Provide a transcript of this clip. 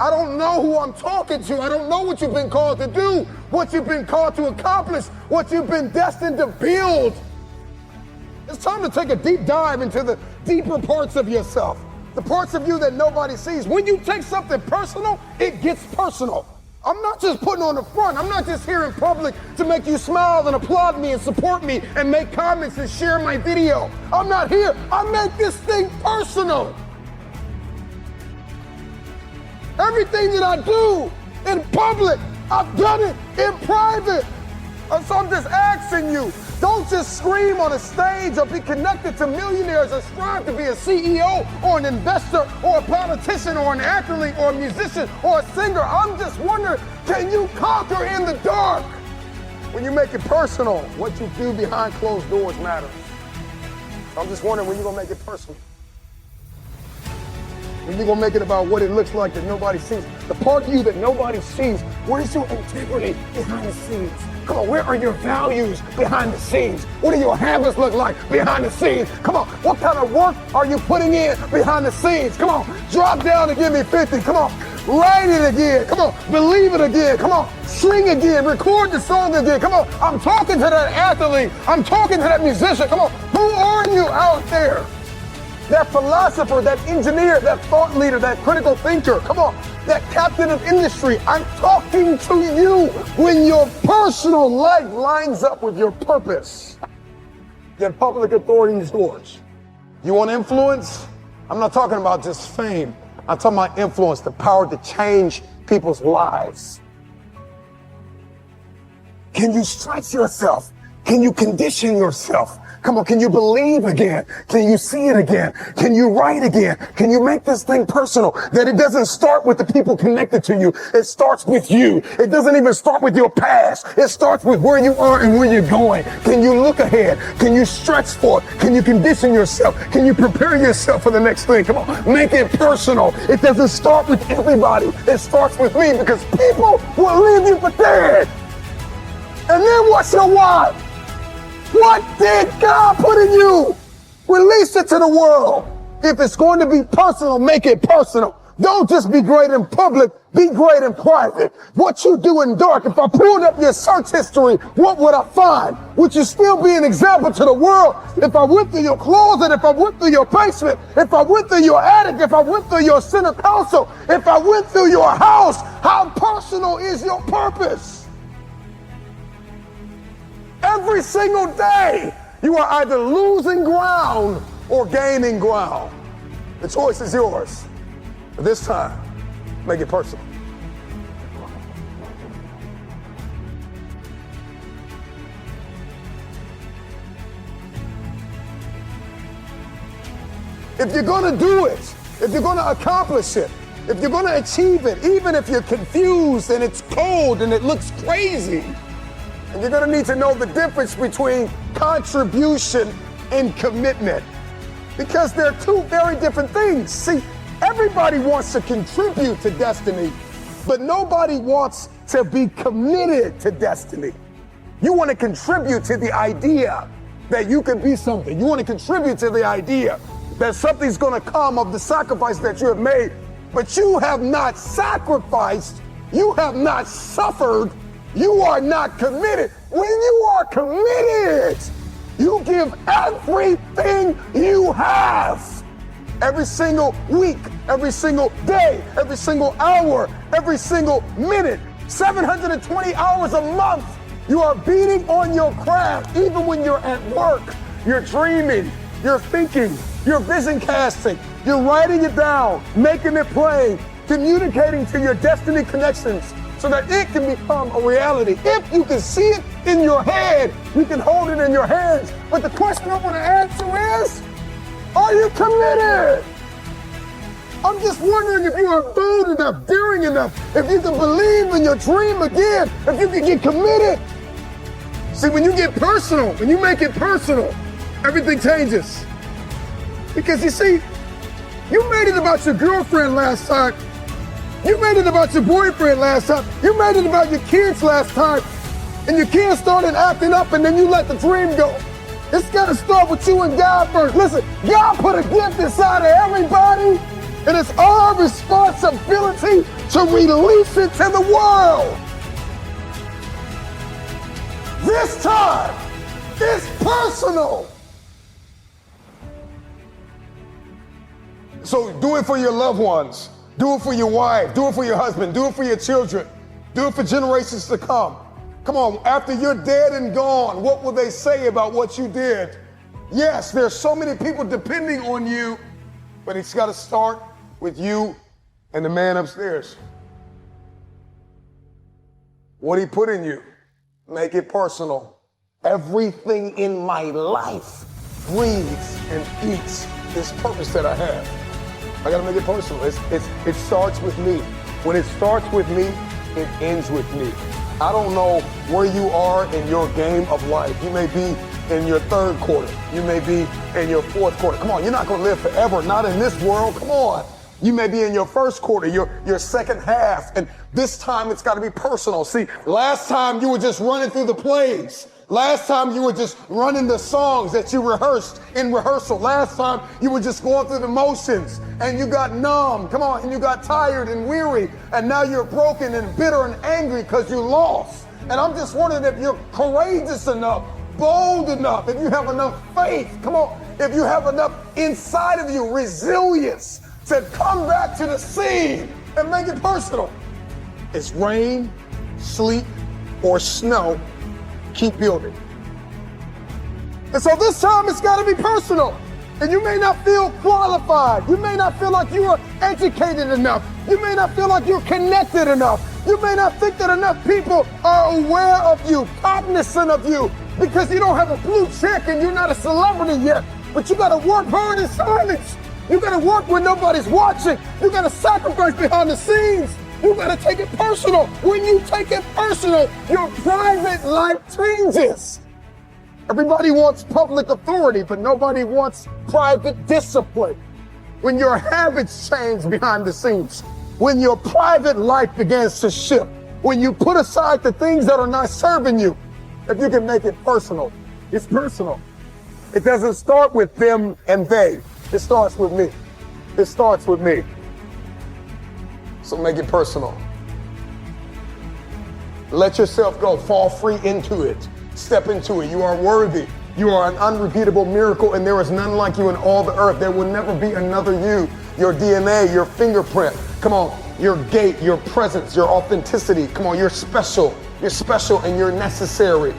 I don't know who I'm talking to. I don't know what you've been called to do, what you've been called to accomplish, what you've been destined to build. It's time to take a deep dive into the deeper parts of yourself, the parts of you that nobody sees. When you take something personal, it gets personal. I'm not just putting on the front. I'm not just here in public to make you smile and applaud me and support me and make comments and share my video. I'm not here. I make this thing personal. Everything that I do in public, I've done it in private. So I'm just asking you, don't just scream on a stage or be connected to millionaires or strive to be a CEO or an investor or a politician or an athlete or a musician or a singer. I'm just wondering, can you conquer in the dark? When you make it personal, what you do behind closed doors matters. So I'm just wondering when you're gonna make it personal. When you're gonna make it about what it looks like that nobody sees. The part of you that nobody sees, where's your integrity behind the scenes? Come on, where are your values behind the scenes? What do your habits look like behind the scenes? Come on, what kind of work are you putting in behind the scenes? Come on, drop down and give me 50. Come on, write it again. Come on, believe it again. Come on, sing again, record the song again. Come on, I'm talking to that athlete. I'm talking to that musician. Come on, who are you out there? That philosopher, that engineer, that thought leader, that critical thinker, come on, that captain of industry, I'm talking to you. When your personal life lines up with your purpose, then public authority is yours. You want influence? I'm not talking about just fame. I'm talking about influence, the power to change people's lives. Can you stretch yourself? Can you condition yourself? Come on, can you believe again? Can you see it again? Can you write again? Can you make this thing personal? That it doesn't start with the people connected to you. It starts with you. It doesn't even start with your past. It starts with where you are and where you're going. Can you look ahead? Can you stretch for it? Can you condition yourself? Can you prepare yourself for the next thing? Come on, make it personal. It doesn't start with everybody. It starts with me, because people will leave you for dead. And then what's your why? What did God put in you? Release it to the world. If it's going to be personal, make it personal. Don't just be great in public, be great in private. What you do in dark, if I pulled up your search history, what would I find? Would you still be an example to the world? If I went through your closet, if I went through your basement, if I went through your attic, if I went through your center console, if I went through your house, how personal is your purpose? Every single day, you are either losing ground or gaining ground. The choice is yours. But this time, make it personal. If you're gonna do it, if you're gonna accomplish it, if you're gonna achieve it, even if you're confused and it's cold and it looks crazy, and you're gonna need to know the difference between contribution and commitment, because they're two very different things. See, everybody wants to contribute to destiny, but nobody wants to be committed to destiny. You want to contribute to the idea that you can be something. You want to contribute to the idea that something's gonna come of the sacrifice that you have made, but you have not sacrificed, you have not suffered, you are not committed. When you are committed, you give everything you have. Every single week, every single day, every single hour, every single minute, 720 hours a month, you are beating on your craft. Even when you're at work, you're dreaming, you're thinking, you're vision casting, you're writing it down, making it plain, communicating to your destiny connections, so that it can become a reality. If you can see it in your head, you can hold it in your hands. But the question I want to answer is, are you committed? I'm just wondering if you are bold enough, daring enough, if you can believe in your dream again, if you can get committed. See, when you get personal, when you make it personal, everything changes. Because you see, you made it about your girlfriend last time. You made it about your boyfriend last time. You made it about your kids last time. And your kids started acting up, and then you let the dream go. It's got to start with you and God first. Listen, God put a gift inside of everybody. And it's our responsibility to release it to the world. This time, it's personal. So do it for your loved ones. Do it for your wife. Do it for your husband. Do it for your children. Do it for generations to come. Come on, after you're dead and gone, what will they say about what you did? Yes, there's so many people depending on you, but it's got to start with you and the man upstairs. What he put in you, make it personal. Everything in my life breathes and eats this purpose that I have. I gotta make it personal. It starts with me. When it starts with me, it ends with me. I don't know where you are in your game of life. You may be in your third quarter. You may be in your fourth quarter. Come on, you're not gonna live forever, not in this world. Come on. You may be in your first quarter, your second half, and this time it's gotta be personal. See, last time you were just running through the plays. Last time you were just running the songs that you rehearsed in rehearsal. Last time you were just going through the motions and you got numb. Come on, and you got tired and weary. And now you're broken and bitter and angry because you lost. And I'm just wondering if you're courageous enough, bold enough, if you have enough faith. Come on, if you have enough inside of you, resilience to come back to the scene and make it personal. It's rain, sleet, or snow. Keep building. And so this time it's got to be personal. And you may not feel qualified. You may not feel like you are educated enough. You may not feel like you're connected enough. You may not think that enough people are aware of you, cognizant of you, because you don't have a blue check and you're not a celebrity yet. But you got to work hard in silence. You got to work when nobody's watching. You got to sacrifice behind the scenes. You gotta take it personal. When you take it personal, your private life changes. Everybody wants public authority, but nobody wants private discipline. When your habits change behind the scenes, when your private life begins to shift, when you put aside the things that are not serving you, if you can make it personal, it's personal. It doesn't start with them and they. It starts with me. It starts with me. So make it personal. Let yourself go. Fall free into it. Step into it. You are worthy. You are an unrepeatable miracle, and there is none like you in all the earth. There will never be another you. Your DNA, your fingerprint. Come on. Your gait, your presence, your authenticity. Come on. You're special. You're special and you're necessary.